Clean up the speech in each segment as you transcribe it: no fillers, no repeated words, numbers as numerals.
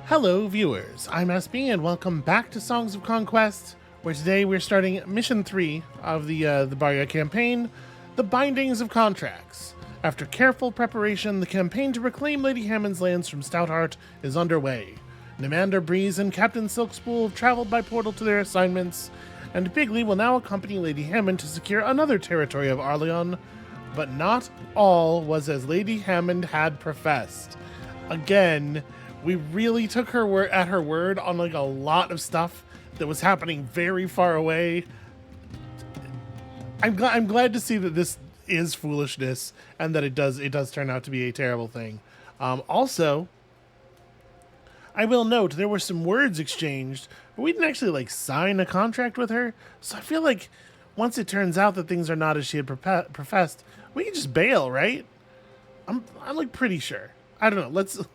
Hello, viewers. I'm SB, and welcome back to Songs of Conquest, where today we're starting Mission 3 of the Barya campaign, The Bindings of Contracts. After careful preparation, the campaign to reclaim Lady Hammond's lands from Stoutheart is underway. Nymander Breeze and Captain Silkspool have traveled by portal to their assignments, and Bigley will now accompany Lady Hammond to secure another territory of Arleon, but not all was as Lady Hammond had professed. Again, we really took her at her word on like a lot of stuff that was happening very far away. I'm glad to see that this is foolishness and that it does turn out to be a terrible thing. Also, I will note there were some words exchanged, but we didn't actually like sign a contract with her. So I feel like once it turns out that things are not as she had professed, we can just bail, right? I'm like pretty sure. I don't know.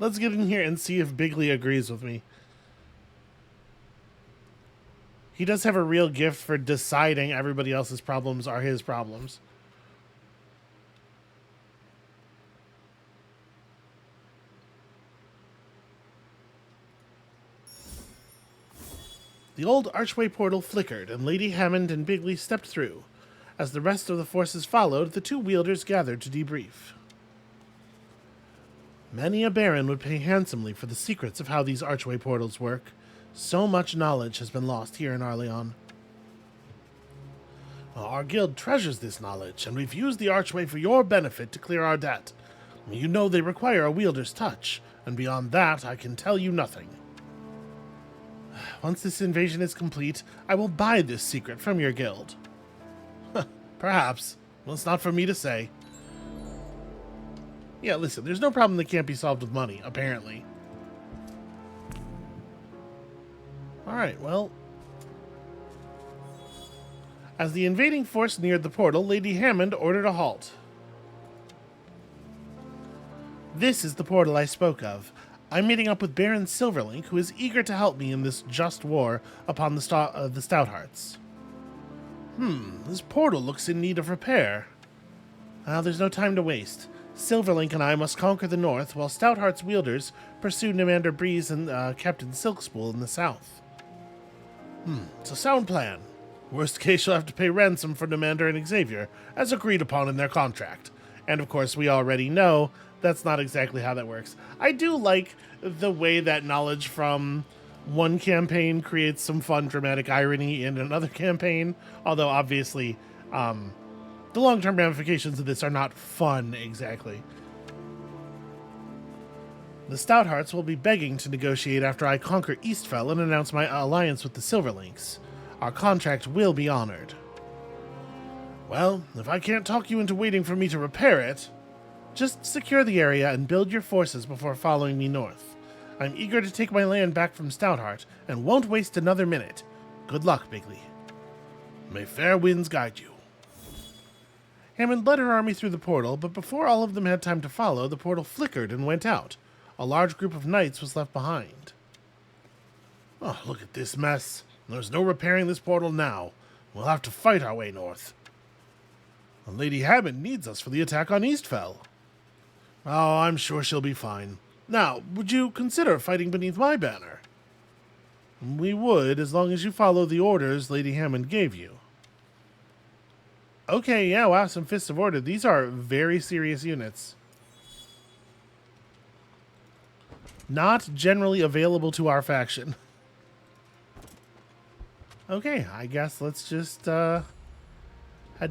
Let's get in here and see if Bigley agrees with me. He does have a real gift for deciding everybody else's problems are his problems. The old archway portal flickered, and Lady Hammond and Bigley stepped through. As the rest of the forces followed, the two wielders gathered to debrief. Many a baron would pay handsomely for the secrets of how these archway portals work. So much knowledge has been lost here in Arleon. Our guild treasures this knowledge, and we've used the archway for your benefit to clear our debt. You know they require a wielder's touch, and beyond that, I can tell you nothing. Once this invasion is complete, I will buy this secret from your guild. Perhaps. Well, it's not for me to say. Yeah, listen, there's no problem that can't be solved with money, apparently. Alright, well. As the invading force neared the portal, Lady Hammond ordered a halt. This is the portal I spoke of. I'm meeting up with Baron Silverlink, who is eager to help me in this just war upon the Stouthearts. This portal looks in need of repair. There's no time to waste. Silverlink and I must conquer the north, while Stoutheart's wielders pursue Nymander Breeze and Captain Silkspool in the south. It's a sound plan. Worst case, you'll have to pay ransom for Nymander and Xavier, as agreed upon in their contract. And of course, we already know that's not exactly how that works. I do like the way that knowledge from one campaign creates some fun dramatic irony in another campaign, although obviously, the long-term ramifications of this are not fun, exactly. The Stouthearts will be begging to negotiate after I conquer Eastfell and announce my alliance with the Silverlinks. Our contract will be honored. Well, if I can't talk you into waiting for me to repair it, just secure the area and build your forces before following me north. I'm eager to take my land back from Stoutheart and won't waste another minute. Good luck, Bigley. May fair winds guide you. Hammond led her army through the portal, but before all of them had time to follow, the portal flickered and went out. A large group of knights was left behind. Oh, look at this mess. There's no repairing this portal now. We'll have to fight our way north. And Lady Hammond needs us for the attack on Eastfell. Oh, I'm sure she'll be fine. Now, would you consider fighting beneath my banner? We would, as long as you follow the orders Lady Hammond gave you. Okay, yeah, wow, some Fists of Order. These are very serious units. Not generally available to our faction. Okay, I guess let's just head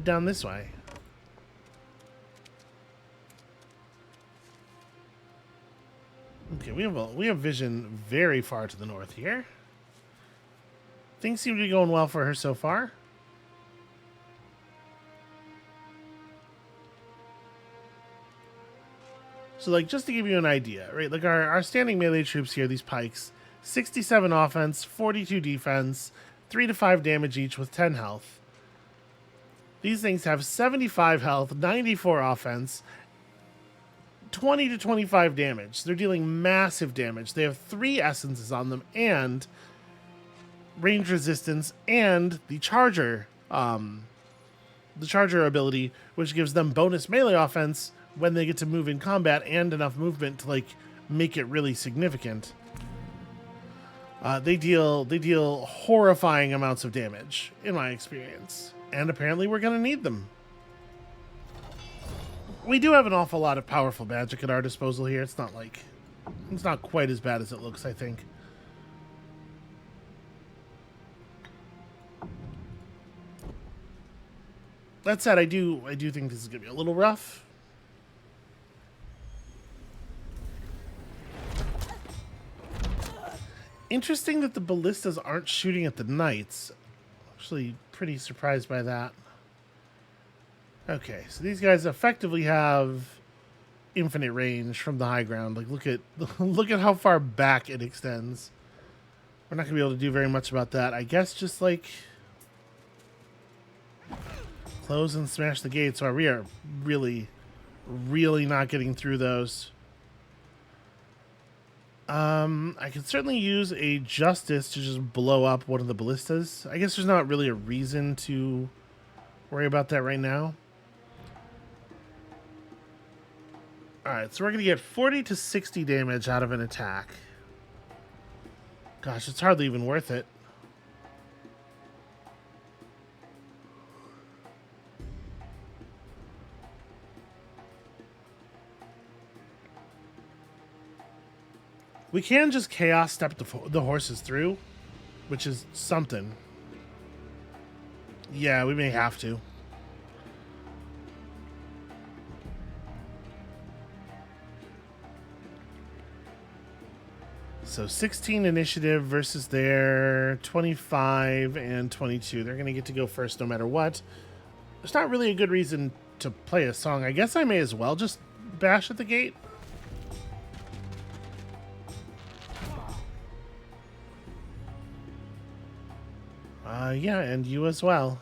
down this way. Okay, we have vision very far to the north here. Things seem to be going well for her so far. So, like, just to give you an idea, right? Like, our standing melee troops here, these pikes, 67 offense, 42 defense, 3 to 5 damage each with 10 health. These things have 75 health, 94 offense, 20 to 25 damage. They're dealing massive damage. They have 3 essences on them, and range resistance, and the charger ability, which gives them bonus melee offense when they get to move in combat and enough movement to, like, make it really significant. They deal horrifying amounts of damage, in my experience. And apparently we're going to need them. We do have an awful lot of powerful magic at our disposal here. It's not quite as bad as it looks, I think. That said, I do think this is going to be a little rough. Interesting that the ballistas aren't shooting at the knights. Actually, pretty surprised by that. Okay, so these guys effectively have infinite range from the high ground. Like, look at how far back it extends. We're not gonna be able to do very much about that. I guess just like close and smash the gates. Or we are really not getting through those. I could certainly use a justice to just blow up one of the ballistas. I guess there's not really a reason to worry about that right now. Alright, so we're going to get 40 to 60 damage out of an attack. Gosh, it's hardly even worth it. We can just chaos step the horses through, which is something. Yeah, we may have to. So 16 initiative versus their 25 and 22. They're going to get to go first no matter what. There's not really a good reason to play a song. I guess I may as well just bash at the gate. Yeah, and you as well.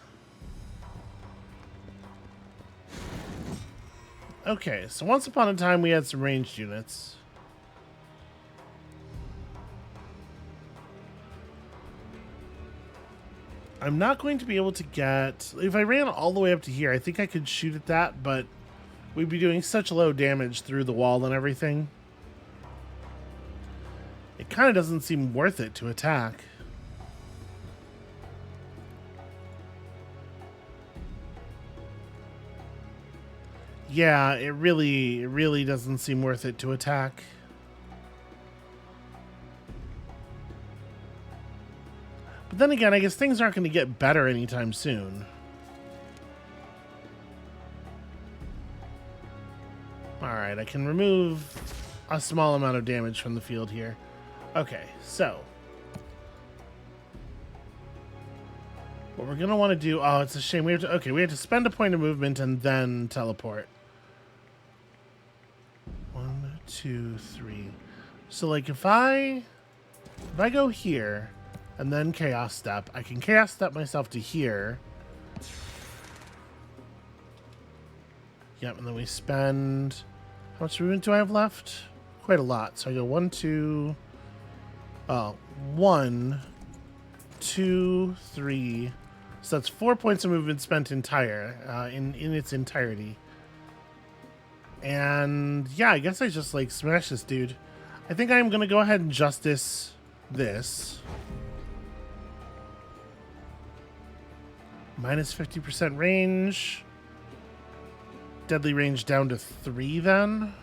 Okay, so once upon a time we had some ranged units. I'm not going to be able to get... If I ran all the way up to here, I think I could shoot at that, but we'd be doing such low damage through the wall and everything. It kind of doesn't seem worth it to attack. Yeah, it really doesn't seem worth it to attack. But then again, I guess things aren't going to get better anytime soon. Alright, I can remove a small amount of damage from the field here. Okay, so what we're going to want to do... Oh, it's a shame. We have to spend a point of movement and then teleport. 1, 2, 3. So, like, if I go here and then chaos step, I can chaos step myself to here. Yep, and then we spend... How much movement do I have left? Quite a lot. So I go 1, 2... Oh, 1, 2, 3... So that's 4 points of movement spent in its entirety. And yeah, I guess I just like smash this dude. I think I'm gonna go ahead and justice this. Minus 50% range. Deadly range down to 3 then.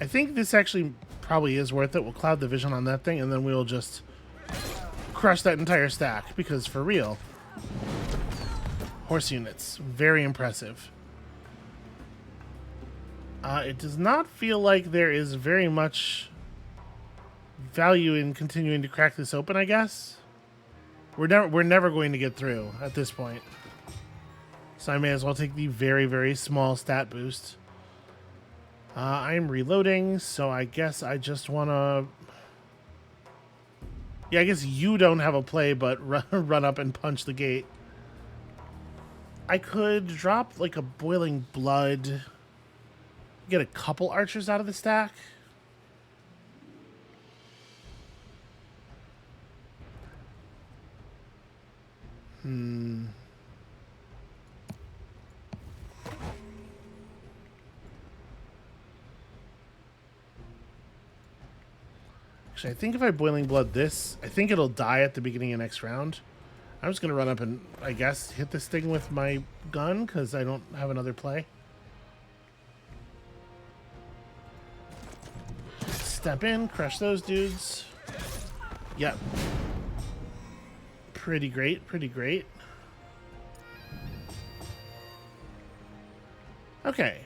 I think this actually probably is worth it. We'll cloud the vision on that thing and then we'll just crush that entire stack, because for real, horse units, very impressive. It does not feel like there is very much value in continuing to crack this open, I guess. We're never going to get through at this point, so I may as well take the very small stat boost. I'm reloading, so I guess I just want to... Yeah, I guess you don't have a play, but run up and punch the gate. I could drop, like, a boiling blood. Get a couple archers out of the stack. Actually, I think if I Boiling Blood this, I think it'll die at the beginning of next round. I'm just going to run up and, I guess, hit this thing with my gun, because I don't have another play. Step in, crush those dudes. Yep. Pretty great, pretty great. Okay.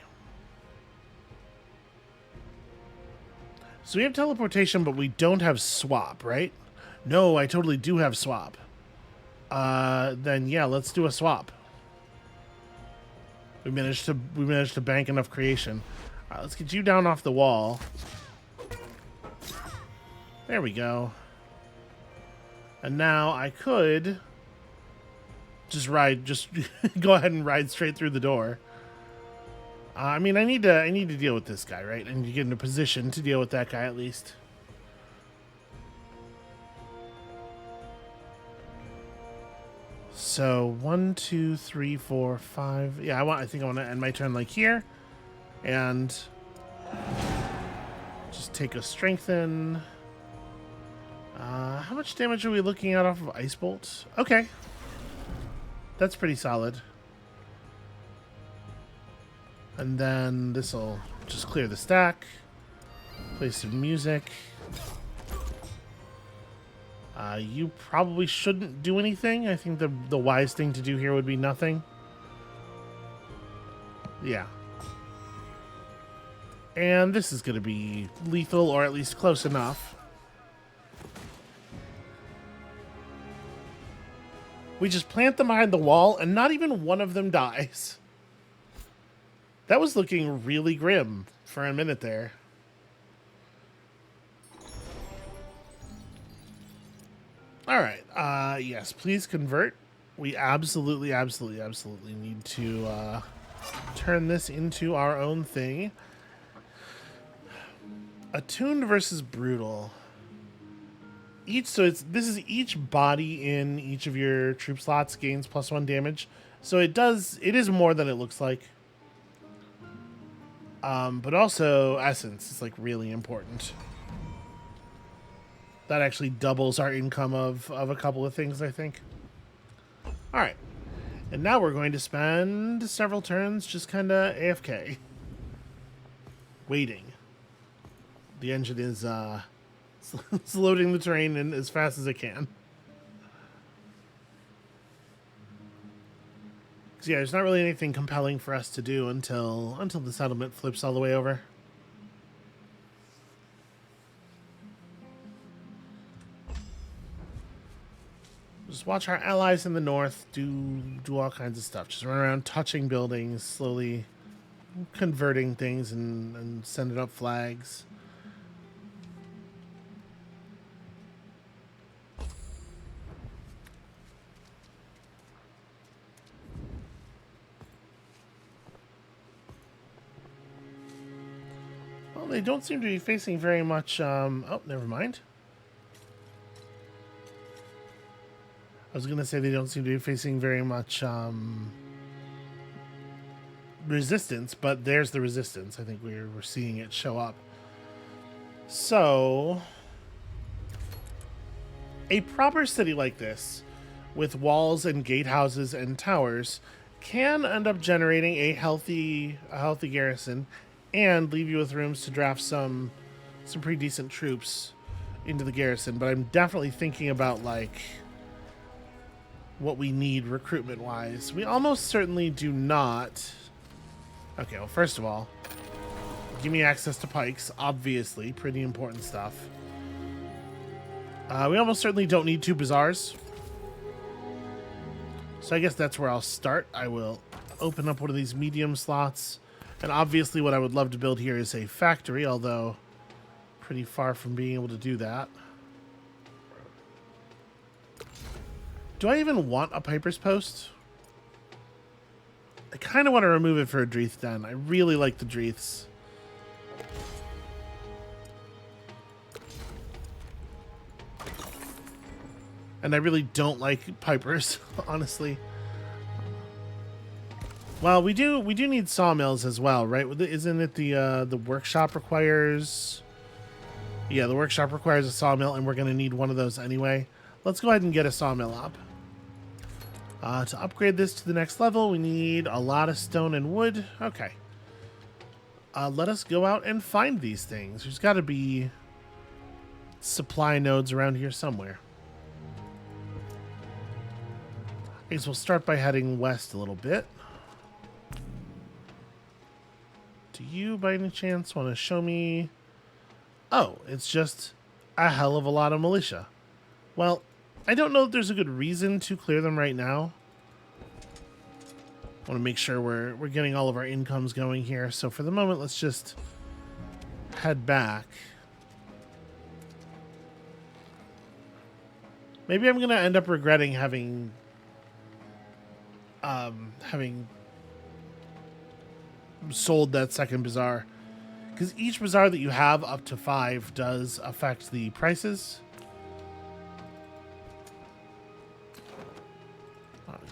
So we have teleportation, but we don't have swap, right? No, I totally do have swap. Then yeah, let's do a swap. We managed to bank enough creation. All right, let's get you down off the wall. There we go. And now I could just go ahead and ride straight through the door. I mean, I need to deal with this guy, right? I need to get in a position to deal with that guy at least. So 1, 2, 3, 4, 5. Yeah, I think I want to end my turn like here, and just take a strengthen. How much damage are we looking at off of Ice Bolt? Okay, that's pretty solid. And then this will just clear the stack. Play some music. You probably shouldn't do anything. I think the wise thing to do here would be nothing. Yeah. And this is going to be lethal, or at least close enough. We just plant them behind the wall, and not even one of them dies. That was looking really grim for a minute there. All right. Yes, please convert. We absolutely need to turn this into our own thing. Attuned versus brutal. This is each body in each of your troop slots gains +1 damage. So it is more than it looks like. But also essence is like really important. That actually doubles our income of a couple of things, I think. All right. And now we're going to spend several turns just kind of AFK. Waiting. The engine is it's loading the terrain in as fast as it can. So yeah, there's not really anything compelling for us to do until the settlement flips all the way over. Just watch our allies in the north do all kinds of stuff. Just run around touching buildings, slowly converting things and sending up flags. Well, they don't seem to be facing very much... oh, never mind. I was going to say they don't seem to be facing very much resistance, but there's the resistance. I think we're seeing it show up. So, a proper city like this, with walls and gatehouses and towers, can end up generating a healthy garrison and leave you with rooms to draft some pretty decent troops into the garrison. But I'm definitely thinking about, like, what we need recruitment-wise. We almost certainly do not... Okay, well, first of all, give me access to pikes. Obviously, pretty important stuff. We almost certainly don't need 2 bazaars. So I guess that's where I'll start. I will open up one of these medium slots. And obviously what I would love to build here is a factory, although pretty far from being able to do that. Do I even want a Piper's Post? I kind of want to remove it for a Dreith Den. I really like the Dreiths. And I really don't like Pipers, honestly. Well, we do need sawmills as well, right? Isn't it the workshop requires Yeah, the workshop requires a sawmill, and we're going to need one of those anyway. Let's go ahead and get a sawmill up. To upgrade this to the next level, we need a lot of stone and wood. Okay. Let us go out and find these things. There's got to be supply nodes around here somewhere. I guess we'll start by heading west a little bit. Do you, by any chance, want to show me... Oh, it's just a hell of a lot of militia. Well, I don't know if there's a good reason to clear them right now. I want to make sure we're getting all of our incomes going here. So for the moment, let's just head back. Maybe I'm going to end up regretting having sold that second bazaar. Because each bazaar that you have up to 5 does affect the prices.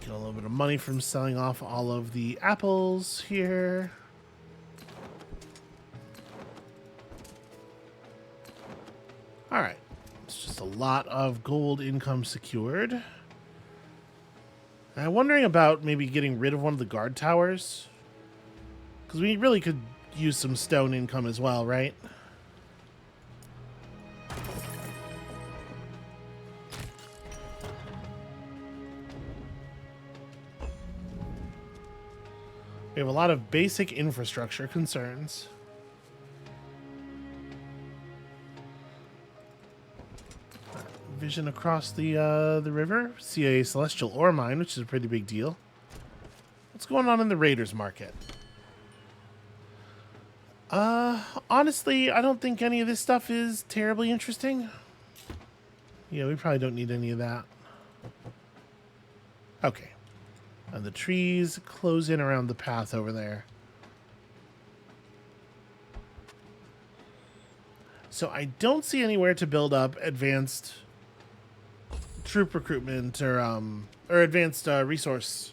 Get a little bit of money from selling off all of the apples here. Alright. It's just a lot of gold income secured. I'm wondering about maybe getting rid of one of the guard towers. Because we really could use some stone income as well, right? We have a lot of basic infrastructure concerns. Vision across the river. See a celestial ore mine, which is a pretty big deal. What's going on in the Raiders market? Honestly, I don't think any of this stuff is terribly interesting. Yeah, we probably don't need any of that. Okay. And the trees close in around the path over there. So I don't see anywhere to build up advanced troop recruitment or advanced resource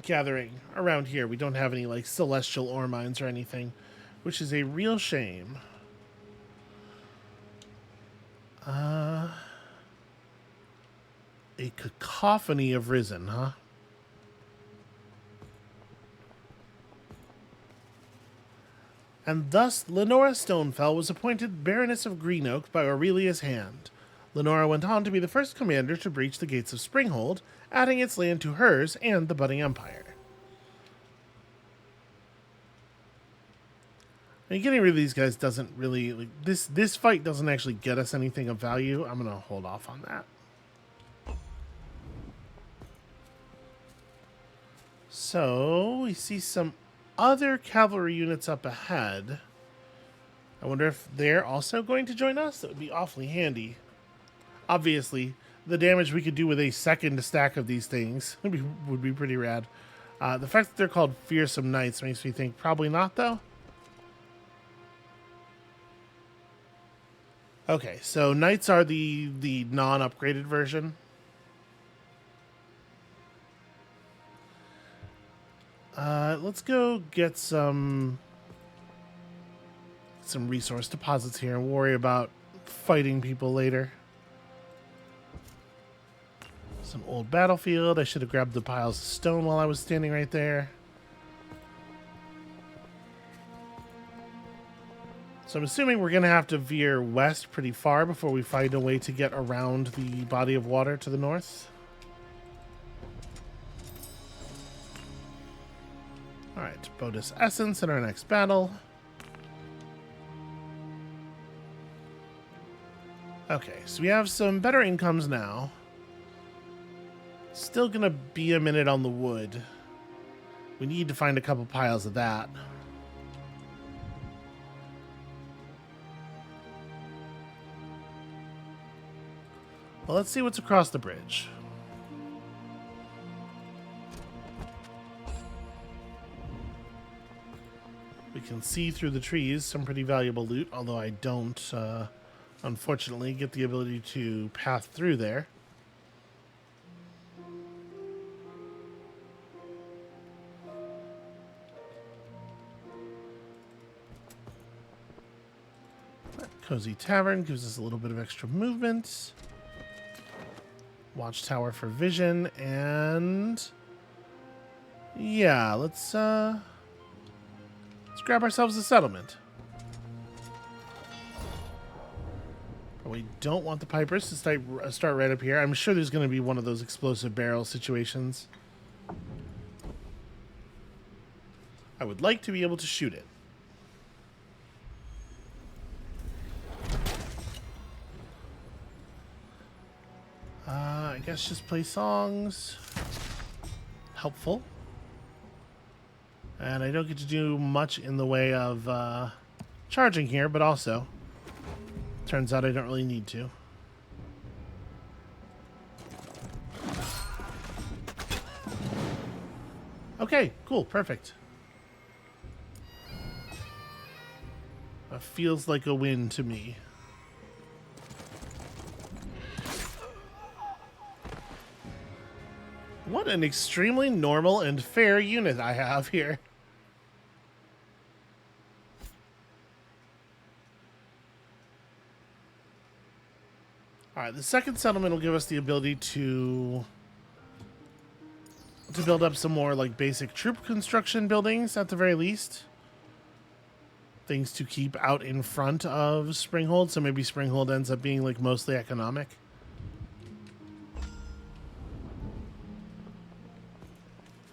gathering around here. We don't have any like celestial ore mines or anything, which is a real shame. A cacophony of risen, huh? And thus Lenora Stonefell was appointed Baroness of Greenoak by Aurelia's hand. Lenora went on to be the first commander to breach the gates of Springhold, adding its land to hers and the budding empire. I mean, getting rid of these guys doesn't really... like, this fight doesn't actually get us anything of value. I'm going to hold off on that. So, we see some other cavalry units up ahead. I wonder if they're also going to join us. That would be awfully handy. Obviously, the damage we could do with a second stack of these things would be pretty rad. The fact that they're called Fearsome Knights makes me think probably not, though. Okay, so Knights are the non-upgraded version. Let's go get some resource deposits here and worry about fighting people later. Some old battlefield. I should have grabbed the piles of stone while I was standing right there. So I'm assuming we're going to have to veer west pretty far before we find a way to get around the body of water to the north. Alright, bonus essence in our next battle. Okay, so we have some better incomes now. Still gonna be a minute on the wood. We need to find a couple piles of that. Well, let's see what's across the bridge. We can see through the trees some pretty valuable loot, although I don't, unfortunately, get the ability to path through there. Cozy Tavern gives us a little bit of extra movement. Watchtower for vision, and yeah, let's grab ourselves a settlement. But we don't want the Pipers to start right up here. I'm sure there's going to be one of those explosive barrel situations. I would like to be able to shoot it. I guess just play songs. Helpful. And I don't get to do much in the way of charging here, but also turns out I don't really need to. Okay, cool, perfect. Feels like a win to me. What an extremely normal and fair unit I have here. Alright, the second settlement will give us the ability to build up some more like basic troop construction buildings at the very least. Things to keep out in front of Springhold, so maybe Springhold ends up being like mostly economic.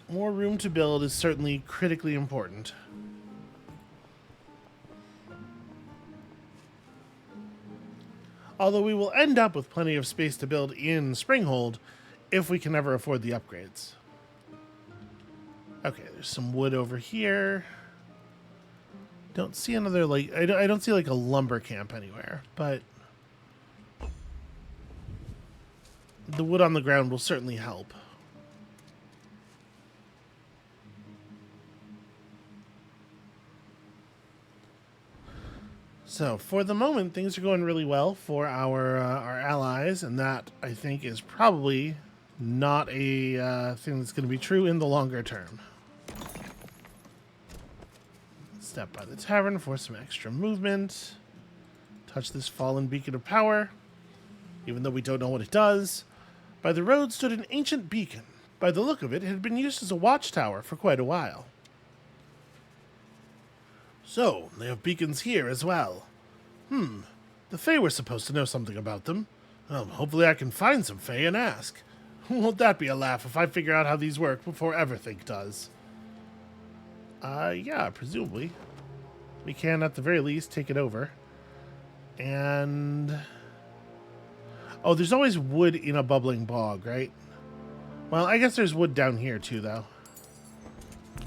More room to build is certainly critically important. Although we will end up with plenty of space to build in Springhold if we can ever afford the upgrades. Okay, there's some wood over here. Don't see another, like, I don't see like a lumber camp anywhere, but the wood on the ground will certainly help. So for the moment, things are going really well for our allies, and that I think is probably not a thing that's going to be true in the longer term. Step by the tavern for some extra movement. Touch this fallen beacon of power, even though we don't know what it does. By the road stood an ancient beacon. By the look of it, it had been used as a watchtower for quite a while. So, they have beacons here as well. The Fae were supposed to know something about them. Well, hopefully I can find some Fae and ask. Won't that be a laugh if I figure out how these work before Everthink does? Yeah, presumably. We can, at the very least, take it over. And... oh, there's always wood in a bubbling bog, right? Well, I guess there's wood down here, too, though.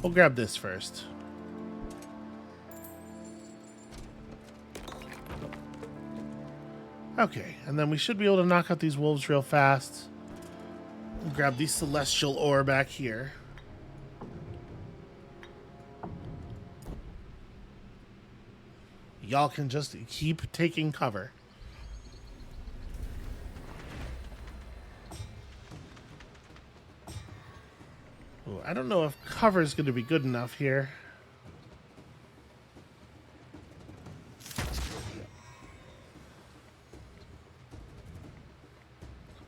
We'll grab this first. Okay, and then we should be able to knock out these wolves real fast. Grab the celestial ore back here. Y'all can just keep taking cover. Ooh, I don't know if cover is going to be good enough here.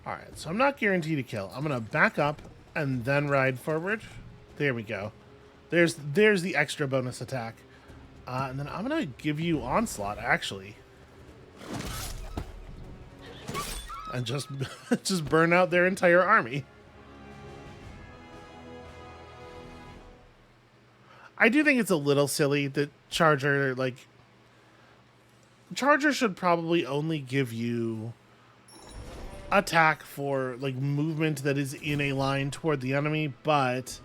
Alright, so I'm not guaranteed to kill. I'm going to back up and then ride forward. There we go. There's the extra bonus attack. And then I'm going to give you Onslaught, actually. And just, just burn out their entire army. I do think it's a little silly that Charger, like... Charger should probably only give you attack for, like, movement that is in a line toward the enemy, but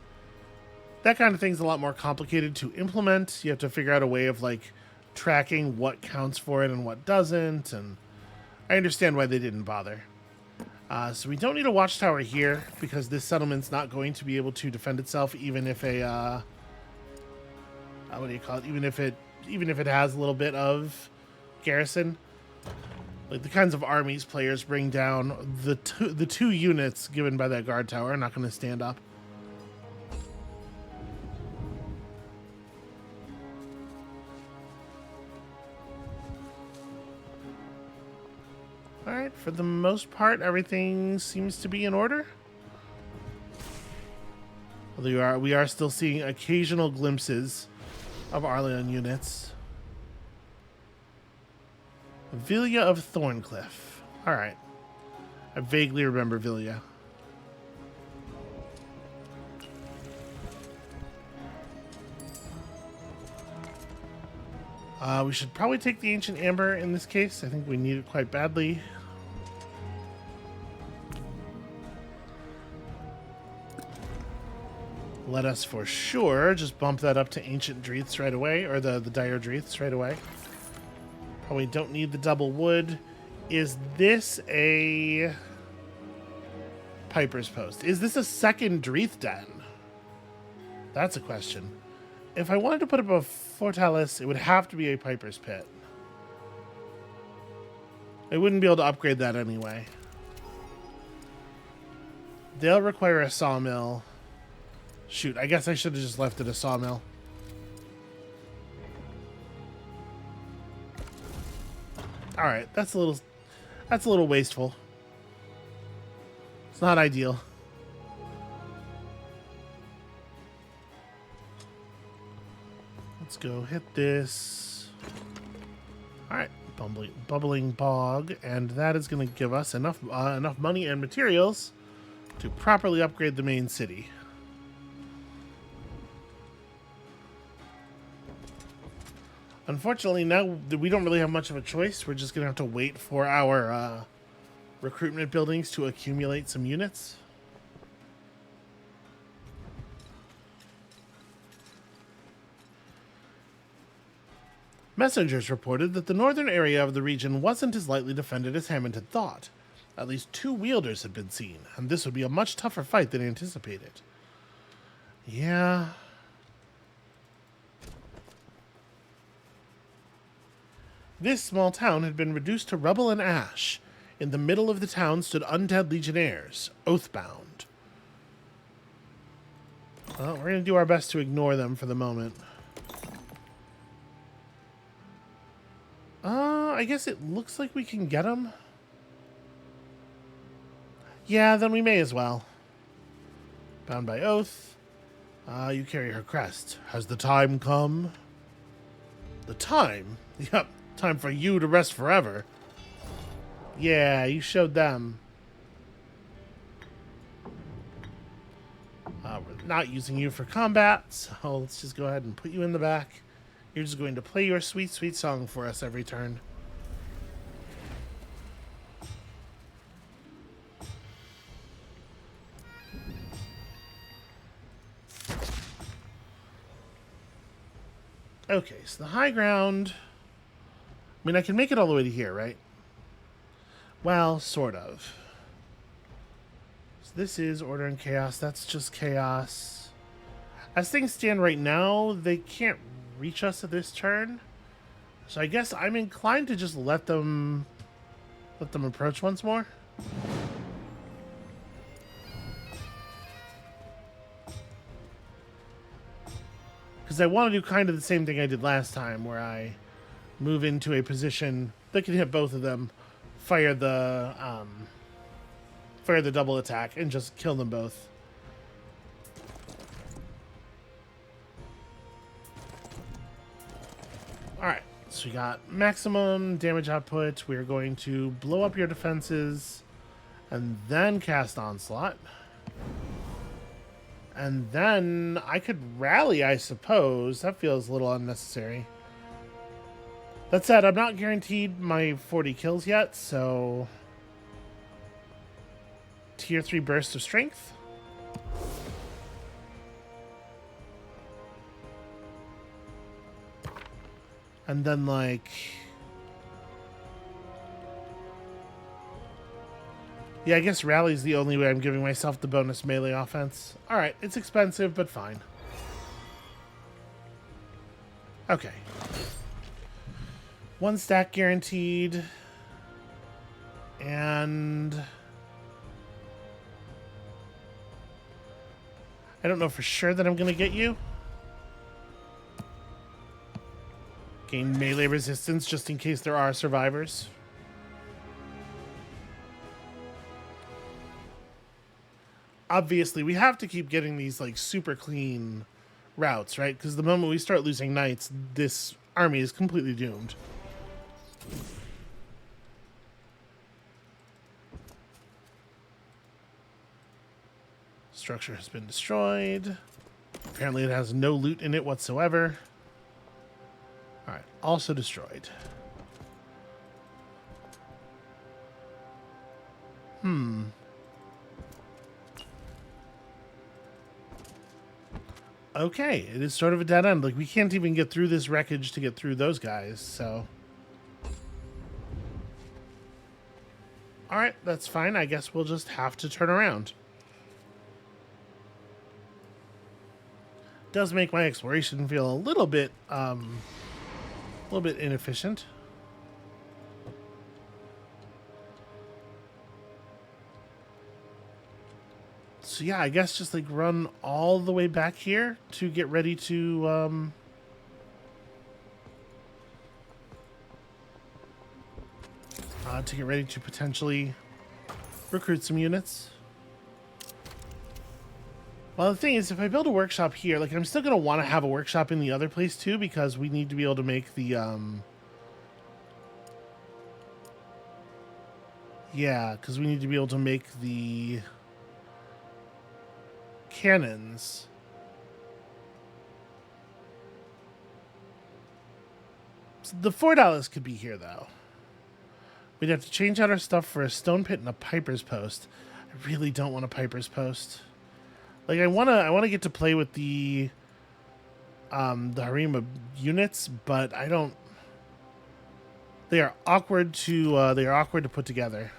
that kind of thing's a lot more complicated to implement. You have to figure out a way of, like, tracking what counts for it and what doesn't, and I understand why they didn't bother. So we don't need a watchtower here, because this settlement's not going to be able to defend itself, even if a, what do you call it? Even if it has a little bit of garrison. Like, the kinds of armies players bring down, the two units given by that guard tower are not going to stand up. Alright, for the most part, everything seems to be in order. Although we are still seeing occasional glimpses of Arleon units. Villia of Thorncliffe. Alright. I vaguely remember Villia. We should probably take the Ancient Amber in this case. I think we need it quite badly. Let us for sure just bump that up to Ancient Dreaths right away, or the Dire Dreaths right away. Probably don't need the double wood. Is this a Piper's Post? Is this a second Dreath Den? That's a question. If I wanted to put up a Fortalice, it would have to be a Piper's Pit. I wouldn't be able to upgrade that anyway. They'll require a sawmill. Shoot, I guess I should have just left it a sawmill. Alright, that's a little wasteful. It's not ideal. Let's go hit this. Alright, bubbling bog, and that is going to give us enough money and materials to properly upgrade the main city. Unfortunately, now we don't really have much of a choice. We're just going to have to wait for our recruitment buildings to accumulate some units. Messengers reported that the northern area of the region wasn't as lightly defended as Hammond had thought. At least 2 wielders had been seen, and this would be a much tougher fight than anticipated. Yeah. This small town had been reduced to rubble and ash. In the middle of the town stood undead legionnaires, oathbound. Well, we're going to do our best to ignore them for the moment. I guess it looks like we can get them. Yeah, then we may as well. Bound by oath. You carry her crest. Has the time come? The time? Yep. Time for you to rest forever. Yeah, you showed them. We're not using you for combat, so let's just go ahead and put you in the back. You're just going to play your sweet, sweet song for us every turn. Okay, so the high ground... I mean, I can make it all the way to here, right? Well, sort of. So this is Order and Chaos. That's just Chaos. As things stand right now, they can't reach us at this turn. So I guess I'm inclined to just let them approach once more. Because I want to do kind of the same thing I did last time, where I move into a position that can hit both of them, fire the double attack, and just kill them both. Alright, so we got maximum damage output. We're going to blow up your defenses and then cast Onslaught. And then I could rally, I suppose. That feels a little unnecessary. That said, I'm not guaranteed my 40 kills yet, so... Tier 3 Burst of Strength. And then, like... Yeah, I guess Rally's the only way I'm giving myself the bonus melee offense. Alright, it's expensive, but fine. Okay. 1 stack guaranteed. And... I don't know for sure that I'm going to get you. Gain melee resistance just in case there are survivors. obviously we have to keep getting these like super clean routes, right? Because the moment we start losing knights, this army is completely doomed. Structure has been destroyed. Apparently it has no loot in it whatsoever. Alright, also destroyed. Okay, it is sort of a dead end. Like, we can't even get through this wreckage to get through those guys, so... Alright, that's fine. I guess we'll just have to turn around. Does make my exploration feel a little bit inefficient. So yeah, I guess just like run all the way back here to get ready to potentially recruit some units. Well, the thing is, if I build a workshop here, like I'm still gonna want to have a workshop in the other place too, because we need to be able to make the yeah, because we need to be able to make the cannons. So the $4 could be here though. We'd have to change out our stuff for a stone pit and a piper's post. I really don't want a piper's post. Like I wanna get to play with the harem of units, but I don't. They are awkward to put together.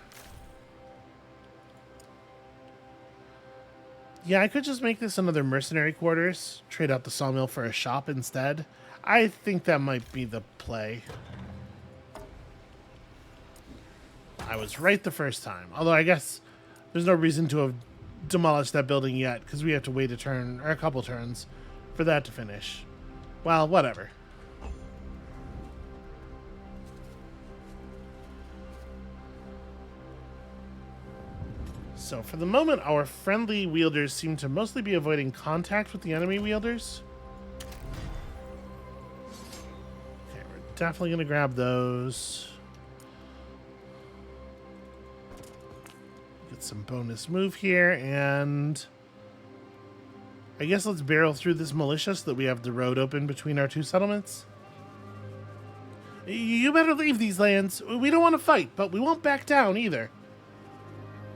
Yeah, I could just make this another mercenary quarters, trade out the sawmill for a shop instead. I think that might be the play. I was right the first time. Although I guess there's no reason to have demolished that building yet, because we have to wait a turn, or a couple turns, for that to finish. Well, whatever. So for the moment, our friendly wielders seem to mostly be avoiding contact with the enemy wielders. Okay, we're definitely going to grab those. Get some bonus move here, and I guess let's barrel through this militia so that we have the road open between our two settlements. You better leave these lands. We don't want to fight, but we won't back down either.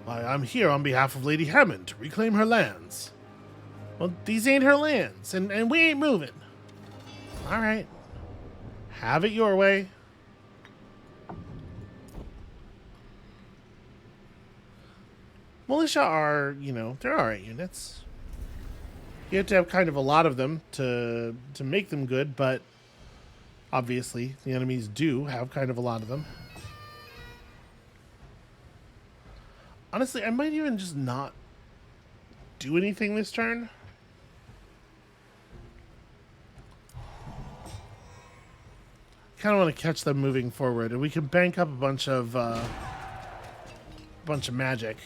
I'm here on behalf of Lady Hammond to reclaim her lands. Well, these ain't her lands, and we ain't moving. All right. Have it your way. Militia are, they're all right units. You have to have kind of a lot of them to make them good, but obviously the enemies do have kind of a lot of them. Honestly, I might even just not do anything this turn. Kind of want to catch them moving forward, and we can bank up a bunch of magic.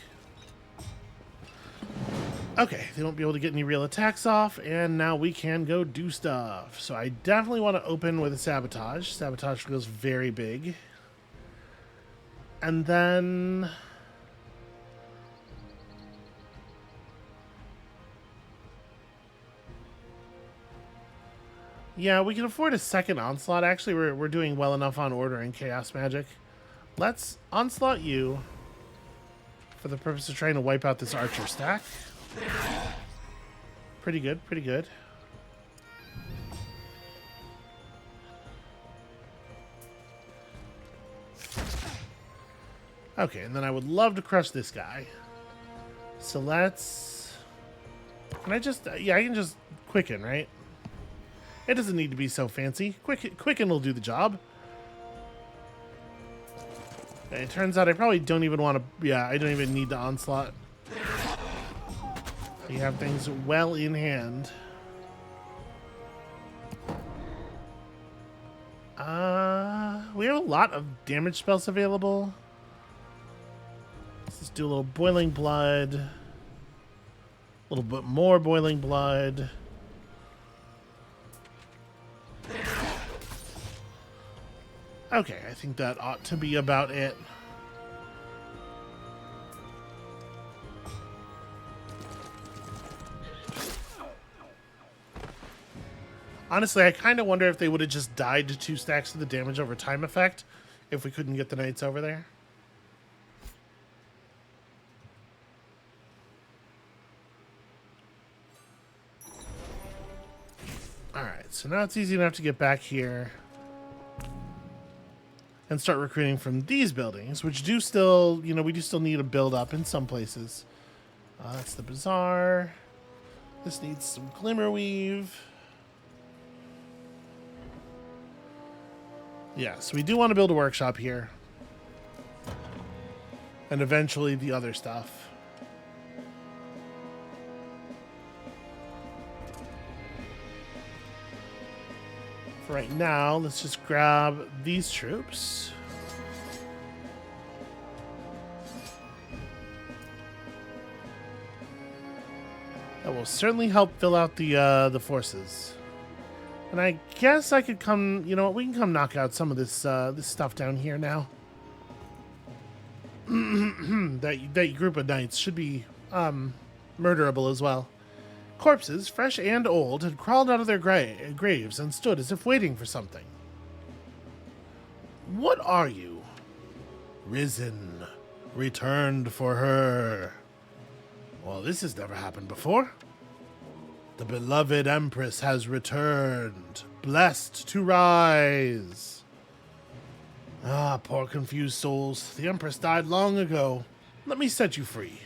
Okay, they won't be able to get any real attacks off, and now we can go do stuff. So I definitely want to open with a sabotage. Sabotage feels very big. And then... yeah, we can afford a second onslaught. Actually, we're doing well enough on order and chaos magic. Let's onslaught you for the purpose of trying to wipe out this archer stack. Pretty good, pretty good. Okay, and then I would love to crush this guy. So let's... can I just... yeah, I can just quicken, right? It doesn't need to be so fancy. Quicken will do the job. Okay, it turns out I probably don't even want to... yeah, I don't even need the onslaught. We have things well in hand. We have a lot of damage spells available. Let's just do a little boiling blood. A little bit more boiling blood. Okay, I think that ought to be about it. Honestly, I kind of wonder if they would have just died to 2 stacks of the damage over time effect if we couldn't get the knights over there. Alright, so now it's easy enough to get back here and start recruiting from these buildings, which do still, you know, we do still need a build up in some places. That's the bazaar. This needs some glimmerweave. Yeah, so we do want to build a workshop here. And eventually the other stuff. For right now, let's just grab these troops. That will certainly help fill out the forces. And I guess I could come, you know what, we can come knock out some of this this stuff down here now. that group of knights should be murderable as well. Corpses, fresh and old, had crawled out of their graves and stood as if waiting for something. What are you? Risen, returned for her. Well, this has never happened before. The beloved Empress has returned, blessed to rise. Ah, poor confused souls. The Empress died long ago. Let me set you free.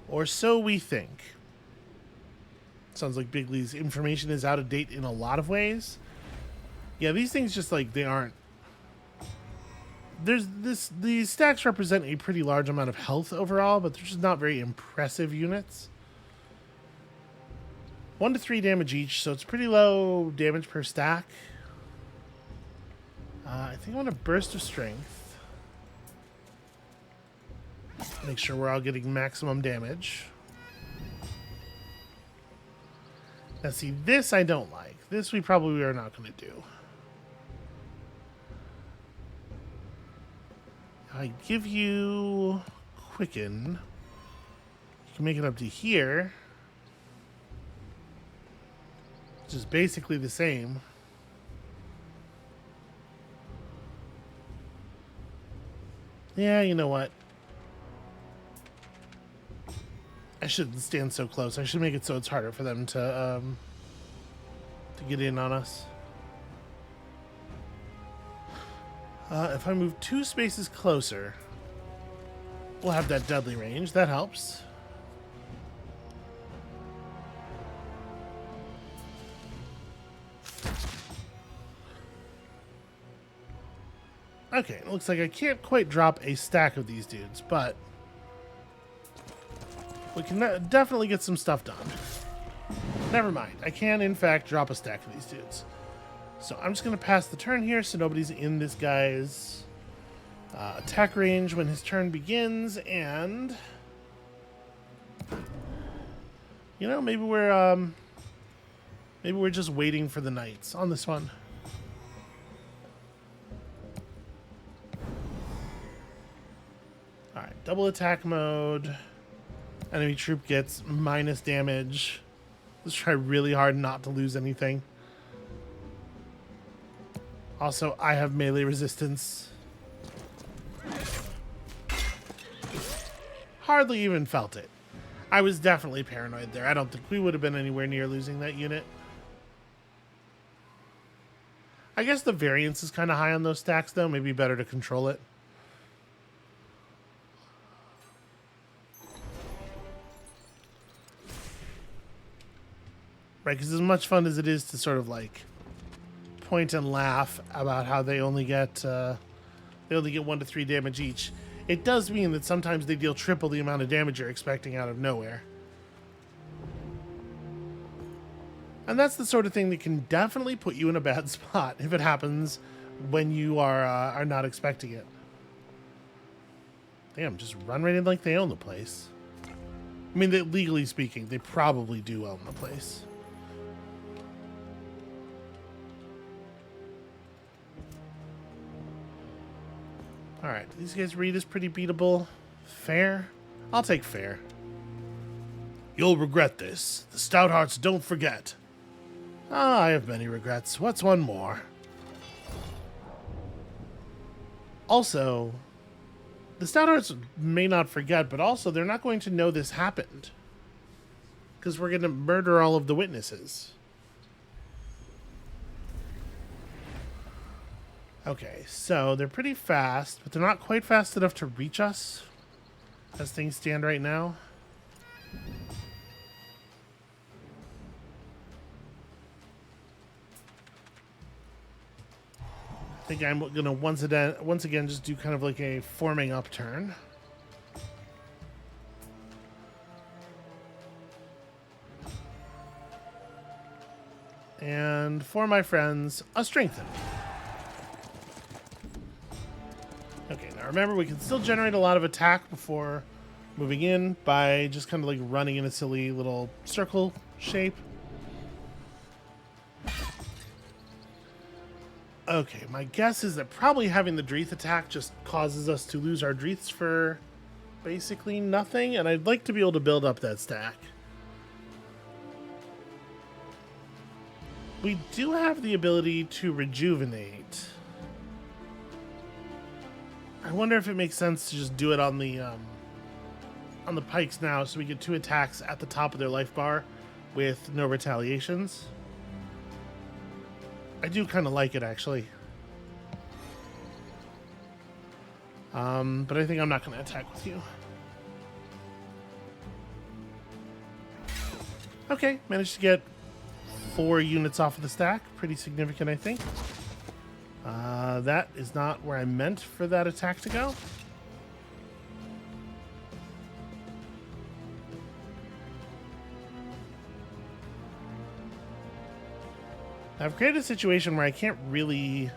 Or so we think. Sounds like Bigley's information is out of date in a lot of ways. Yeah, these things just like, they aren't. These stacks represent a pretty large amount of health overall, but they're just not very impressive units. 1 to 3 damage each, so it's pretty low damage per stack. I think I want a burst of strength. Make sure we're all getting maximum damage. Now see, this I don't like. This we probably are not going to do. I give you Quicken. You can make it up to here. Which is basically the same. Yeah, you know what? I shouldn't stand so close. I should make it so it's harder for them to get in on us. If I move 2 spaces closer, we'll have that deadly range. That helps. Okay, it looks like I can't quite drop a stack of these dudes, but we can definitely get some stuff done. Never mind. I can, in fact, drop a stack of these dudes. So I'm just going to pass the turn here so nobody's in this guy's attack range when his turn begins, and you know, maybe we're just waiting for the knights on this one. All right, double attack mode. Enemy troop gets minus damage. Let's try really hard not to lose anything. Also, I have melee resistance. Hardly even felt it. I was definitely paranoid there. I don't think we would have been anywhere near losing that unit. I guess the variance is kind of high on those stacks, though. Maybe better to control it. Right, because as much fun as it is to sort of like point and laugh about how they only get 1 to 3 damage each, it does mean that sometimes they deal triple the amount of damage you're expecting out of nowhere. And that's the sort of thing that can definitely put you in a bad spot if it happens when you are not expecting it. Damn, just run right in like they own the place. I mean, legally speaking, they probably do own the place. Alright, these guys read is pretty beatable. Fair? I'll take fair. You'll regret this. The Stouthearts don't forget. Ah, I have many regrets. What's one more? Also, the Stouthearts may not forget, but also they're not going to know this happened. Because we're going to murder all of the witnesses. Okay, so they're pretty fast, but they're not quite fast enough to reach us as things stand right now. I think I'm going to once again just do kind of like a forming up turn. And for my friends, a strengthen. Okay, now remember we can still generate a lot of attack before moving in by just kind of like running in a silly little circle shape. Okay, my guess is that probably having the Dreath attack just causes us to lose our Dreaths for basically nothing, and I'd like to be able to build up that stack. We do have the ability to rejuvenate. I wonder if it makes sense to just do it on the pikes now, so we get 2 attacks at the top of their life bar with no retaliations. I do kind of like it, actually. But I think I'm not going to attack with you. Okay, managed to get 4 units off of the stack. Pretty significant, I think. That is not where I meant for that attack to go. I've created a situation where I can't really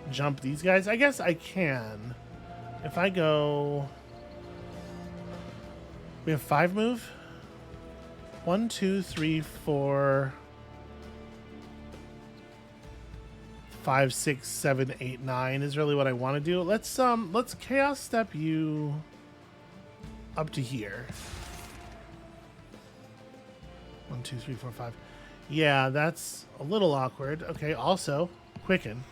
jump these guys. I guess I can. If I go... We have 5 move? 1, 2, 3, 4... 5, 6, 7, 8, 9 is really what I want to do. Let's chaos step you up to here. 1, 2, 3, 4, 5. Yeah, that's a little awkward. Okay, also quicken.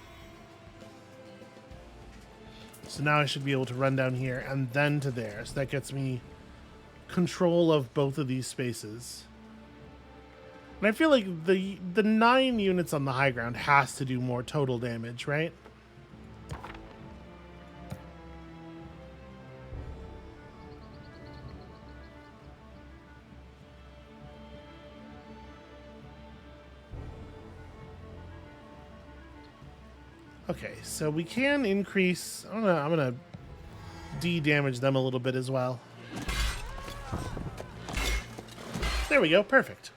So now I should be able to run down here and then to there. So that gets me control of both of these spaces. And I feel like the 9 units on the high ground has to do more total damage, right? Okay, so we can increase... I'm gonna de-damage them a little bit as well. There we go, perfect.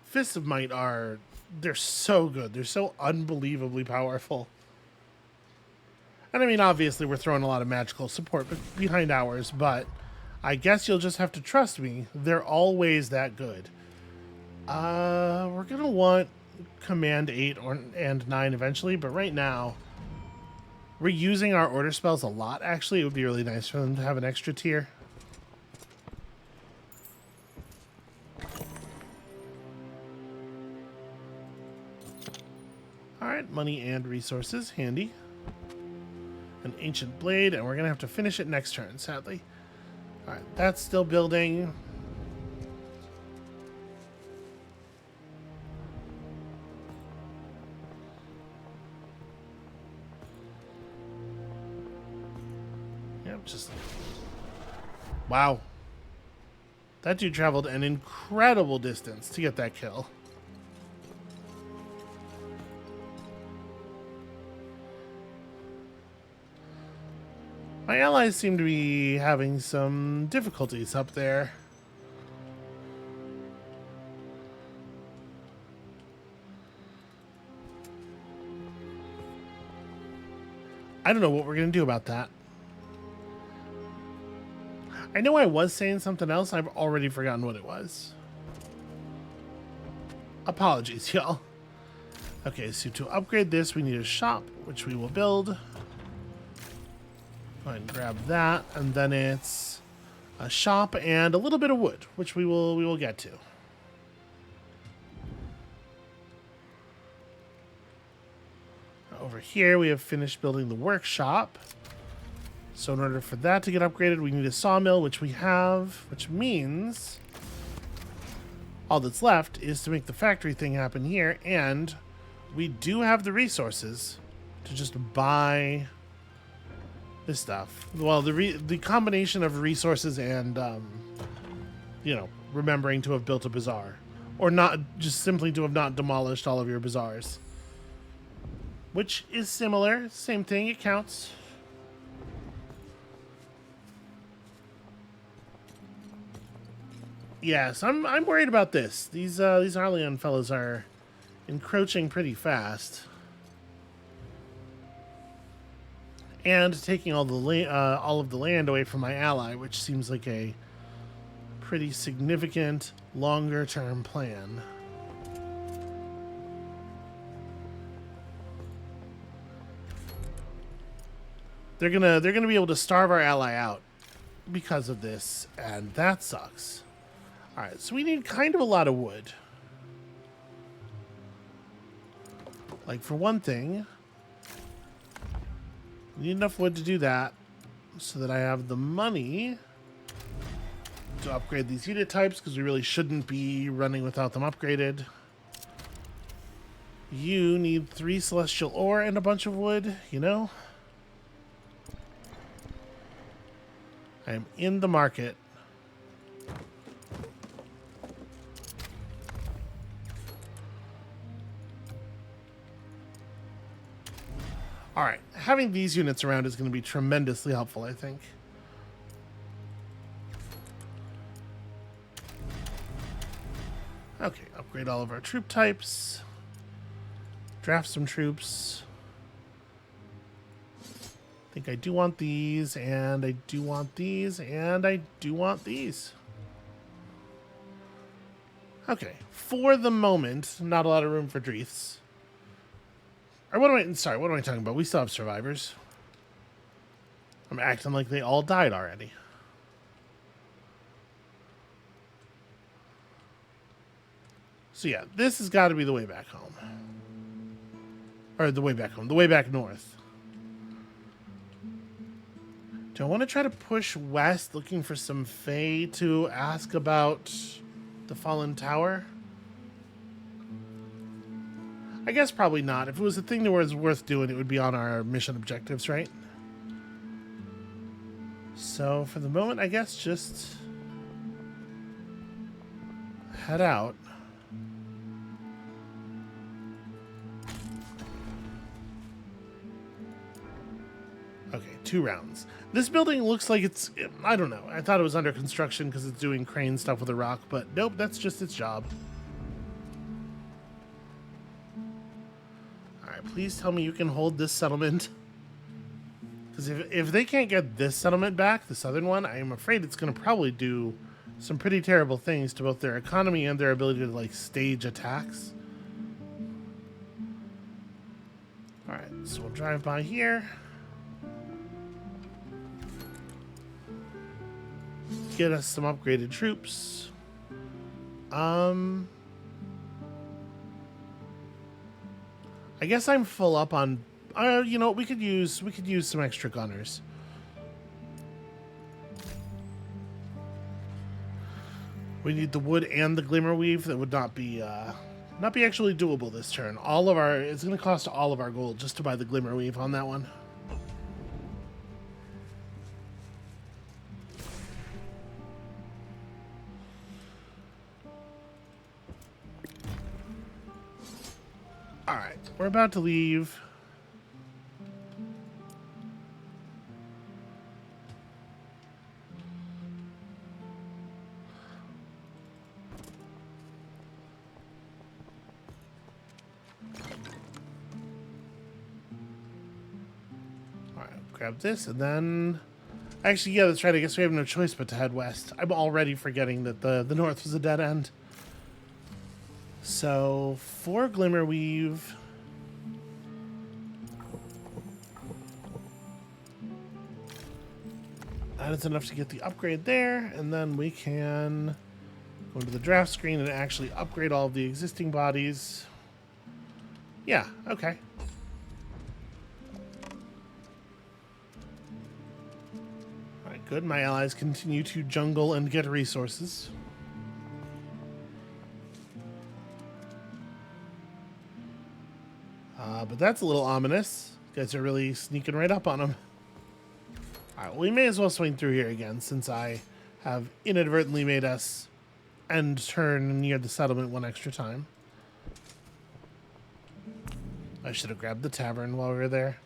Fists of Might they're so good. They're so unbelievably powerful. And I mean, obviously we're throwing a lot of magical support behind ours, but I guess you'll just have to trust me. They're always that good. We're going to want Command 8 and 9 eventually, but right now we're using our order spells a lot, actually. It would be really nice for them to have an extra tier. Alright, money and resources. Handy. An ancient blade, and we're going to have to finish it next turn, sadly. Alright, that's still building. Yep, just... Wow. That dude traveled an incredible distance to get that kill. My allies seem to be having some difficulties up there. I don't know what we're going to do about that. I know I was saying something else. I've already forgotten what it was. Apologies, y'all. Okay, so to upgrade this, we need a shop, which we will build. Go ahead and grab that, and then it's a shop and a little bit of wood, which we will get to. Over here, we have finished building the workshop. So in order for that to get upgraded, we need a sawmill, which we have, which means all that's left is to make the factory thing happen here, and we do have the resources to just buy this stuff. Well, the combination of resources and, you know, remembering to have built a bazaar. Or not, just simply to have not demolished all of your bazaars. Which is similar, same thing, it counts. Yes, I'm worried about this. These Arleon fellows are encroaching pretty fast, and taking all of the land away from my ally, which seems like a pretty significant, longer-term plan. They're gonna be able to starve our ally out because of this, and that sucks. Alright, so we need kind of a lot of wood. Like, for one thing, we need enough wood to do that so that I have the money to upgrade these unit types, because we really shouldn't be running without them upgraded. You need 3 celestial ore and a bunch of wood, you know? I am in the market. Alright, having these units around is going to be tremendously helpful, I think. Okay, upgrade all of our troop types. Draft some troops. I think I do want these, and I do want these, and I do want these. Okay, for the moment, not a lot of room for Dreiths. Or what am I talking about? We still have survivors. I'm acting like they all died already. So yeah, this has got to be the way back home. Or the way back home, the way back north. Do I want to try to push west looking for some Fae to ask about the Fallen Tower? I guess probably not. If it was a thing that was worth doing, it would be on our mission objectives, right? So for the moment, I guess just head out. Okay, 2 rounds. This building looks like it's, I don't know. I thought it was under construction because it's doing crane stuff with a rock, but nope, that's just its job. Alright, please tell me you can hold this settlement. Because if they can't get this settlement back, the southern one, I am afraid it's going to probably do some pretty terrible things to both their economy and their ability to, like, stage attacks. Alright, so we'll drive by here. Get us some upgraded troops. I guess I'm full up on. You know, we could use some extra gunners. We need the wood and the glimmer weave. That would not be actually doable this turn. It's going to cost all of our gold just to buy the glimmer weave on that one. Alright, we're about to leave. grab this, and then... Actually, yeah, that's right. I guess we have no choice but to head west. I'm already forgetting that the north was a dead end. So, 4 Glimmerweave. That is enough to get the upgrade there, and then we can go to the draft screen and actually upgrade all of the existing bodies. Yeah, okay. Alright, good. My allies continue to jungle and get resources. But that's a little ominous. You guys are really sneaking right up on them. Alright, well, we may as well swing through here again, since I have inadvertently made us end turn near the settlement one extra time. I should have grabbed the tavern while we were there.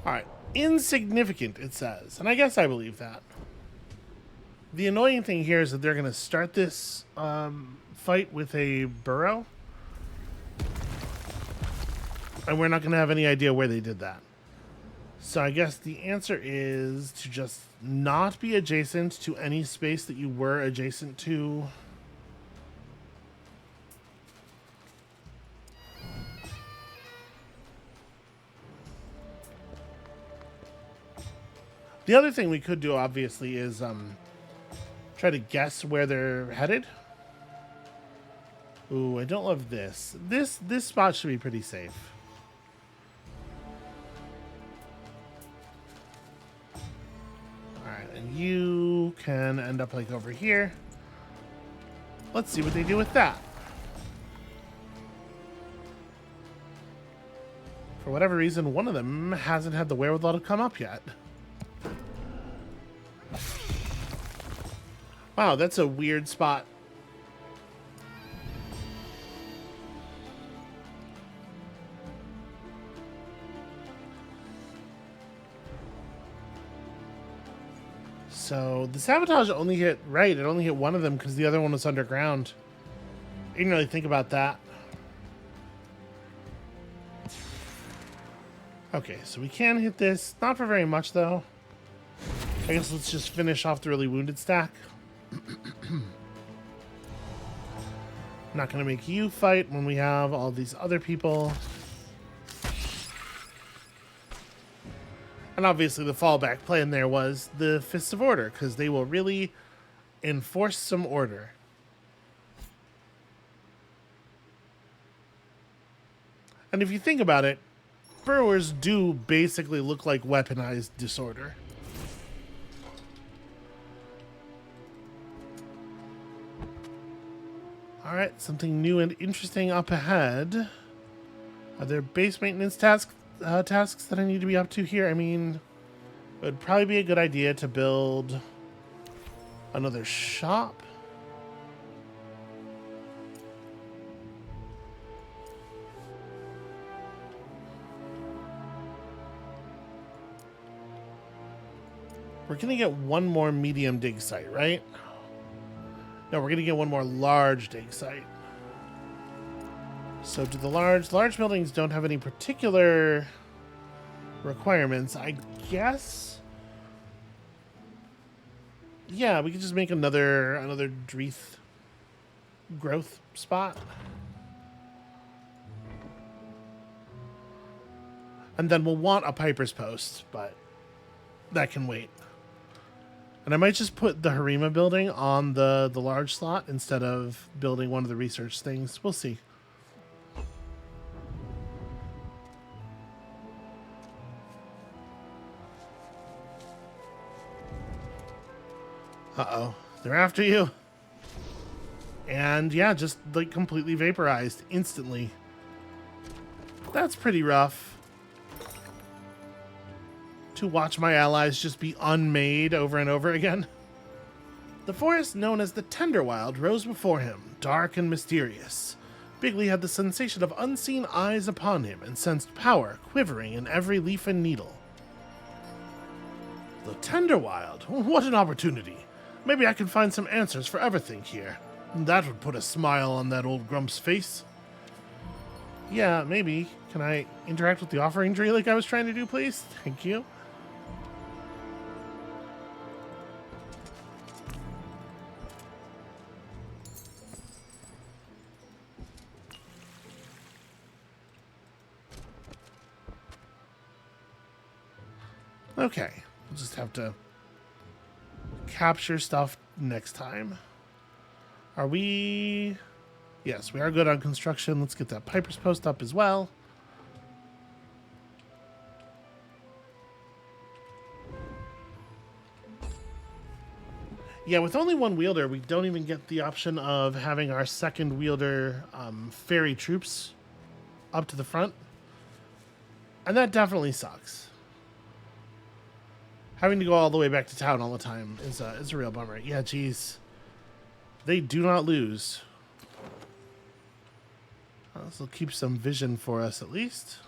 Alright, insignificant, it says. And I guess I believe that. The annoying thing here is that they're going to start this fight with a burrow. And we're not going to have any idea where they did that. So I guess the answer is to just not be adjacent to any space that you were adjacent to. The other thing we could do, obviously, is try to guess where they're headed. Ooh, I don't love this. This spot should be pretty safe. Alright, and you can end up like over here. Let's see what they do with that. For whatever reason, one of them hasn't had the wherewithal to come up yet. Wow, that's a weird spot. So the sabotage only hit, right, it only hit one of them because the other one was underground. I didn't really think about that. Okay, so we can hit this. Not for very much, though. I guess let's just finish off the really wounded stack. Not going to make you fight when we have all these other people. And obviously the fallback plan there was the Fists of Order, because they will really enforce some order. And if you think about it, burrowers do basically look like weaponized disorder. Alright, something new and interesting up ahead. Are there base maintenance tasks that I need to be up to here? I mean, it would probably be a good idea to build another shop. We're going to get one more medium dig site, right? No, we're going to get one more large dig site. So do the large buildings don't have any particular requirements, I guess. Yeah, we could just make another Dreeth growth spot. And then we'll want a Piper's Post, but that can wait. And I might just put the Harima building on the large slot instead of building one of the research things. We'll see. Uh-oh. They're after you. And yeah, just like completely vaporized instantly. That's pretty rough. To watch my allies just be unmade over and over again. The forest known as the Tenderwild rose before him, dark and mysterious. Bigley had the sensation of unseen eyes upon him and sensed power quivering in every leaf and needle. The Tenderwild? What an opportunity. Maybe I can find some answers for everything here. That would put a smile on that old grump's face. Yeah, maybe. Can I interact with the offering tree like I was trying to do, please? Thank you. Okay. We'll just have to capture stuff next time. Are we... Yes, we are good on construction. Let's get that Piper's Post up as well. Yeah, with only one wielder, we don't even get the option of having our second wielder ferry troops up to the front. And that definitely sucks. Having to go all the way back to town all the time is a real bummer. Yeah, geez. They do not lose. This will keep some vision for us at least.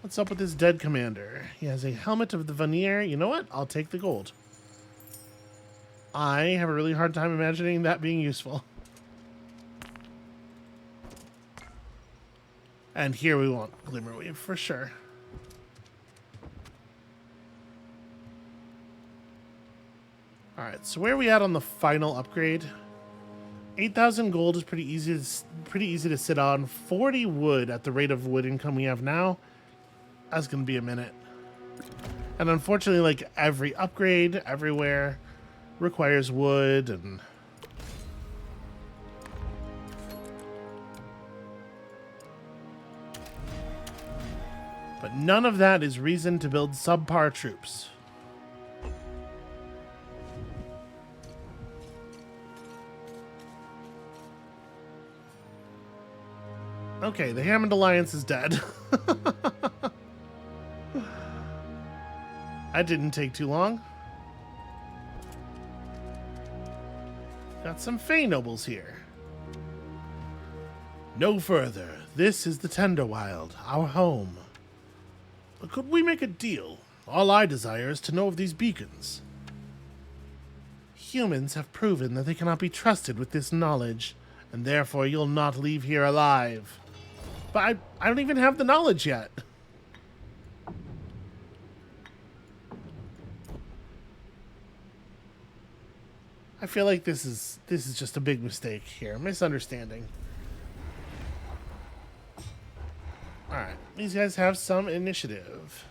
What's up with this dead commander? He has a helmet of the veneer. You know what? I'll take the gold. I have a really hard time imagining that being useful. And here we want Glimmerweave for sure. Alright, so where are we at on the final upgrade? 8,000 gold is pretty easy to sit on. 40 wood at the rate of wood income we have now. That's going to be a minute. And unfortunately, like every upgrade everywhere requires wood and... But none of that is reason to build subpar troops. Okay, the Hammond Alliance is dead. That didn't take too long. Got some Fey nobles here. No further. This is the Tenderwild, our home. But could we make a deal? All I desire is to know of these beacons. Humans have proven that they cannot be trusted with this knowledge, and therefore you'll not leave here alive. But I don't even have the knowledge yet. I feel like this is just a big mistake here. Misunderstanding. Alright, these guys have some initiative.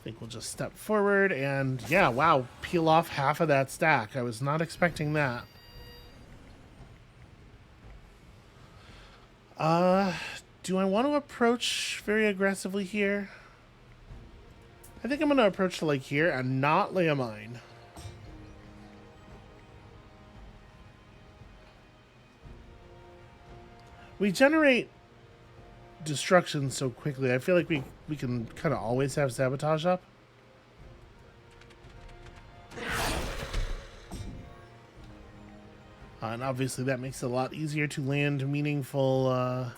I think we'll just step forward and, yeah, wow, peel off half of that stack. I was not expecting that. Do I want to approach very aggressively here? I think I'm going to approach to like here and not lay a mine. We generate destruction so quickly. I feel like we can kind of always have sabotage up. And obviously that makes it a lot easier to land meaningful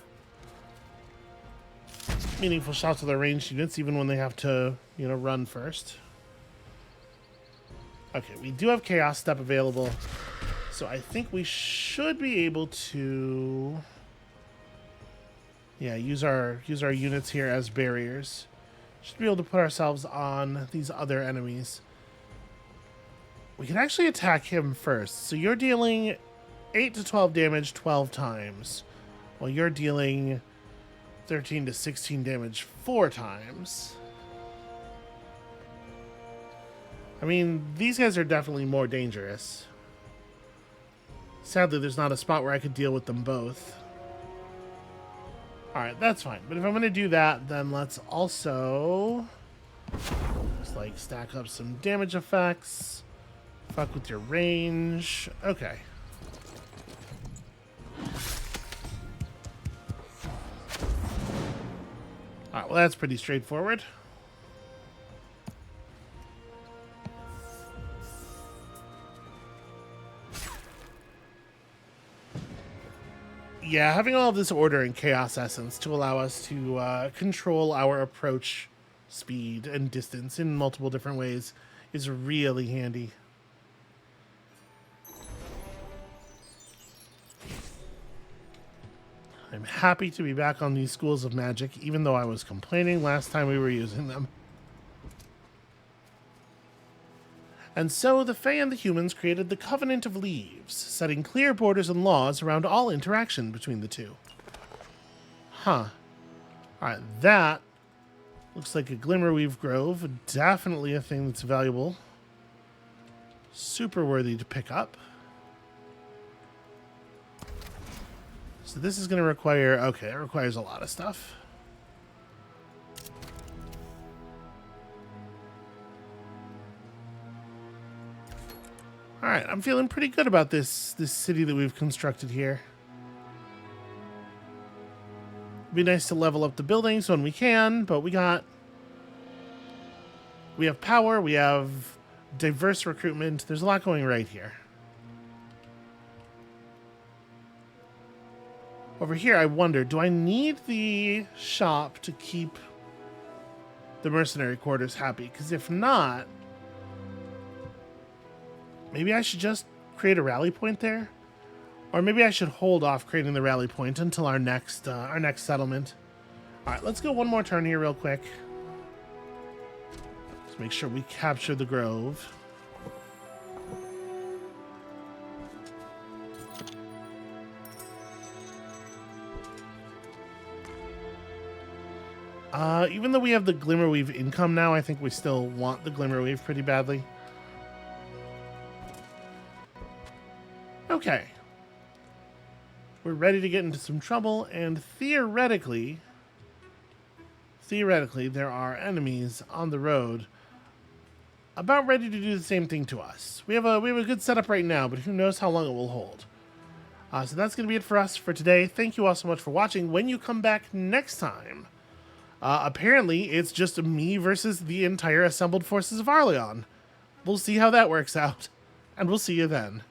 shots with our ranged units, even when they have to, you know, run first. Okay, we do have Chaos Step available, so I think we should be able to, yeah, use our units here as barriers. Should be able to put ourselves on these other enemies. We can actually attack him first. So you're dealing 8 to 12 damage 12 times, while you're dealing 13 to 16 damage 4 times. I mean, these guys are definitely more dangerous. Sadly, there's not a spot where I could deal with them both. Alright, that's fine. But if I'm going to do that, then let's also just like stack up some damage effects. Fuck with your range. Okay. Alright, well that's pretty straightforward. Yeah, having all of this order and chaos essence to allow us to control our approach speed and distance in multiple different ways is really handy. I'm happy to be back on these schools of magic, even though I was complaining last time we were using them. And so the Fae and the humans created the Covenant of Leaves, setting clear borders and laws around all interaction between the two. Huh. Alright, that looks like a Glimmerweave Grove. Definitely a thing that's valuable. Super worthy to pick up. So this is going to require... Okay, it requires a lot of stuff. Alright, I'm feeling pretty good about this city that we've constructed here. It'd be nice to level up the buildings when we can, but we have power, we have diverse recruitment. There's a lot going right here. Over here, I wonder, do I need the shop to keep the mercenary quarters happy? Because if not, maybe I should just create a rally point there? Or maybe I should hold off creating the rally point until our next settlement. All right, let's go one more turn here real quick. Let's make sure we capture the grove. Even though we have the Glimmerweave income now, I think we still want the Glimmerweave pretty badly. Okay. We're ready to get into some trouble, and theoretically, there are enemies on the road about ready to do the same thing to us. We have a good setup right now, but who knows how long it will hold. So that's going to be it for us for today. Thank you all so much for watching. When you come back next time, apparently it's just me versus the entire assembled forces of Arleon. We'll see how that works out, and we'll see you then.